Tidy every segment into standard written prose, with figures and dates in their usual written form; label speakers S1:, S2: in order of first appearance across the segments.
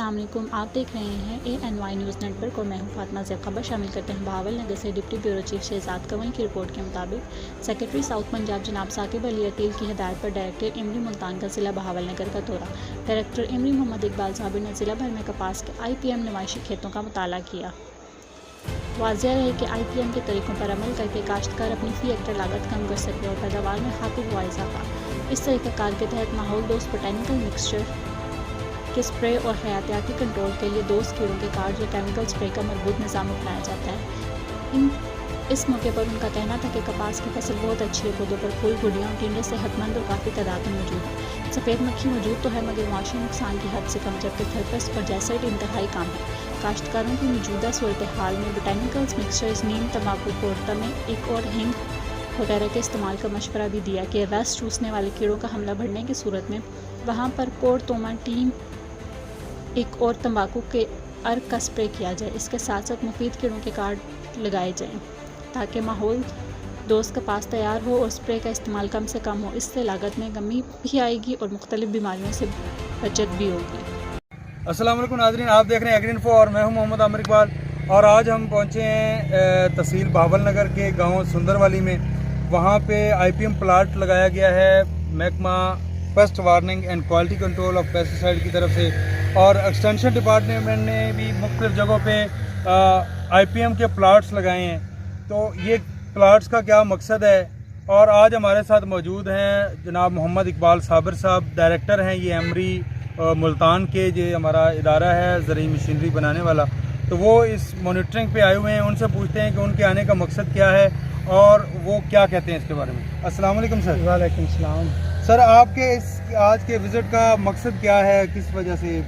S1: अस्सलाम वालेकुम। आप देख रहे हैं ANY न्यूज़ नेटवर्क और मैं हूं फातिमा ज़ैब। खबर शामिल करते हैं बहावल नगर से। Deputy bureau chief Shahzad Kanwal की रिपोर्ट के मुताबिक सेक्रेटरी साउथ पंजाब जनाब साकिब अली अकील की हिदायत पर डायरेक्टर इमरी मुल्तान का ज़िला बहावल नगर का दौरा। डायरेक्टर इमरी मोहम्मद इकबाल साबिर ने ज़िला भर में कपास के IPM नुमाइशी खेतों का मुताला किया। वाज़िया रहे कि IPM के तरीक़ों पर अमल करके काश्तकार अपनी फ़ी हेक्टेयर लागत कम कर सके और पैदावार में खातिर हुआ इजाफा। इस तरीक़ाकार के तहत माहौल दोस्त बोटैनिकल मिक्सचर के स्प्रे और हयातियाती कंट्रोल के लिए दोस्त कीड़ों के कार्ड या केमिकल स्प्रे का मजबूत निज़ाम अपनाया जाता है। इस मौके पर उनका कहना था कि कपास की फसल बहुत अच्छी है। पौधों पर फूल, गुड़ियाँ और टिंडे सेहतमंद और काफ़ी तादाद में मौजूद है। सफ़ेद मक्खी मौजूद तो है मगर मुआशी नुकसान की हद से कम, जबकि थरपस और जैसेट इंतहाई कम है। काश्तकारों की मौजूदा सूरत हाल में बोटैनिकल्स मिक्सचर्स, नीम, तंबाकू, कोर्टा में एक और हिंग वगैरह के इस्तेमाल का मशवरा भी दिया कि रस चूसने वाले कीड़ों का हमला बढ़ने की सूरत में वहाँ पर कोर तोमा टीम एक और तंबाकू के अर्क का स्प्रे किया जाए। इसके साथ साथ मुफीद कीड़ों के कार्ड लगाए जाएं ताकि माहौल दोस्त कपास तैयार हो और स्प्रे का इस्तेमाल कम से कम हो। इससे लागत में कमी भी आएगी और मुख्तलिफ बीमारियों से बचत भी होगी।
S2: अस्सलाम वालेकुम नाज़रीन, आप देख रहे हैं एग्रीइन्फो और मैं हूं मोहम्मद आमिर इकबाल। और आज हम पहुंचे हैं तहसील बहावल नगर के गांव सुंदरवाली में। वहां पे IPM प्लाट लगाया गया है महकमा paste warning and quality control of pesticide की तरफ से, और एक्सटेंशन डिपार्टमेंट ने भी मुख्तलिफ जगहों पे IPM के प्लाट्स लगाए हैं। तो ये प्लाट्स का क्या मकसद है, और आज हमारे साथ मौजूद हैं जनाब मोहम्मद इकबाल साबिर साहब, डायरेक्टर हैं ये एमरी मुल्तान के, जो हमारा इदारा है ज़रूरी मशीनरी बनाने वाला। तो वो इस मॉनिटरिंग पे आए हुए हैं। उनसे पूछते हैं कि उनके आने का मकसद क्या है और वो क्या कहते हैं इसके बारे में। अस्सलाम वालेकुम सर।
S3: वालेकुम सलाम।
S2: सर, आपके इस आज के विज़िट का मकसद क्या है, किस वजह से?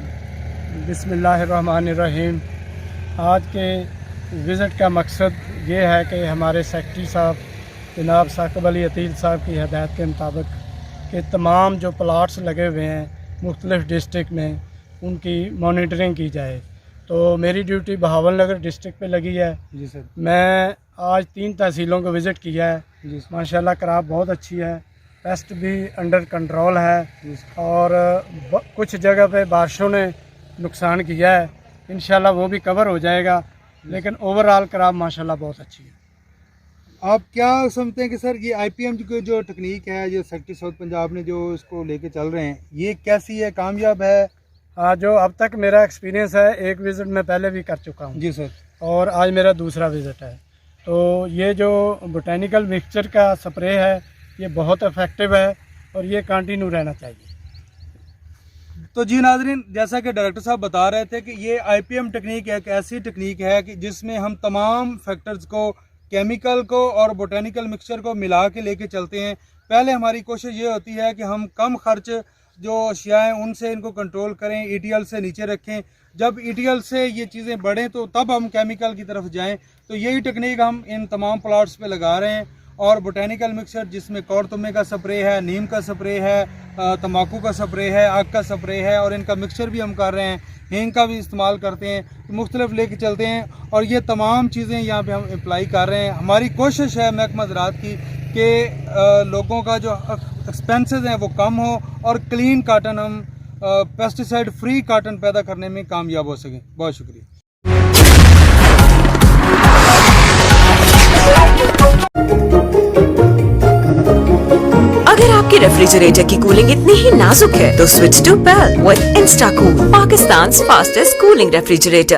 S3: बिस्मिल्लाहिर्रहमानिर्रहीम। आज के विज़िट का मकसद ये है कि हमारे सेक्रेटरी साहब जनाब साकिब अली अकील साहब की हदायत के मुताबिक कि तमाम जो प्लाट्स लगे हुए हैं मुख्तलिफ़ डिस्ट्रिक्ट में उनकी मॉनिटरिंग की जाए। तो मेरी ड्यूटी बहावल नगर डिस्ट्रिक्ट पे लगी है। जी सर। मैं आज 3 तहसीलों को विज़िट किया है। जी माशाल्लाह क्रॉप बहुत अच्छी है, पेस्ट भी अंडर कंट्रोल है, और कुछ जगह पे बारिशों ने नुकसान किया है। इंशाल्लाह वो भी कवर हो जाएगा, लेकिन ओवरऑल क्रॉप माशाल्लाह बहुत अच्छी है।
S2: आप क्या समझते हैं कि सर ये IPM की जो टेक्निक है, जो सेक्रेटरी साउथ पंजाब ने जो इसको लेके चल रहे हैं, ये कैसी है, कामयाब है?
S3: हाँ, जो अब तक मेरा एक्सपीरियंस है, एक विज़िट मैं पहले भी कर चुका हूँ।
S2: जी सर। और
S3: आज मेरा दूसरा विज़िट है। तो ये जो बोटैनिकल मिक्सचर का स्प्रे है ये बहुत इफ़ेक्टिव है और ये कंटिन्यू रहना चाहिए।
S2: तो जी नाज़रीन, जैसा कि डायरेक्टर साहब बता रहे थे कि ये IPM टेक्निक एक ऐसी टेक्निक है कि जिसमें हम तमाम फैक्टर्स को, केमिकल को और बोटैनिकल मिक्सचर को मिला के लेके चलते हैं। पहले हमारी कोशिश ये होती है कि हम कम खर्च जो अशिया हैं उनसे इनको कंट्रोल करें, ETL से नीचे रखें। जब ETL से ये चीज़ें बढ़ें तो तब हम केमिकल की तरफ जाएं। तो यही टेक्निक हम इन तमाम प्लाट्स पे लगा रहे हैं। और बोटैनिकल मिक्सचर जिसमें कौरतुमे का स्प्रे है, नीम का स्प्रे है, तंबाकू का स्प्रे है, आग का स्प्रे है, और इनका मिक्सचर भी हम कर रहे हैं, हींग का भी इस्तेमाल करते हैं, तो मुख्तलिफ लेके चलते हैं। और ये तमाम चीज़ें यहाँ पे हम अप्लाई कर रहे हैं। हमारी कोशिश है महकमा ज़राअत की कि लोगों का जो एक्सपेंसेस हैं वो कम हो और क्लीन काटन, हम पेस्टिसाइड फ्री काटन पैदा करने में कामयाब हो सकें। बहुत शुक्रिया।
S4: अगर आपके रेफ्रिजरेटर की कूलिंग इतनी ही नाजुक है तो switch to PEL with Instacool, Pakistan fastest cooling refrigerator.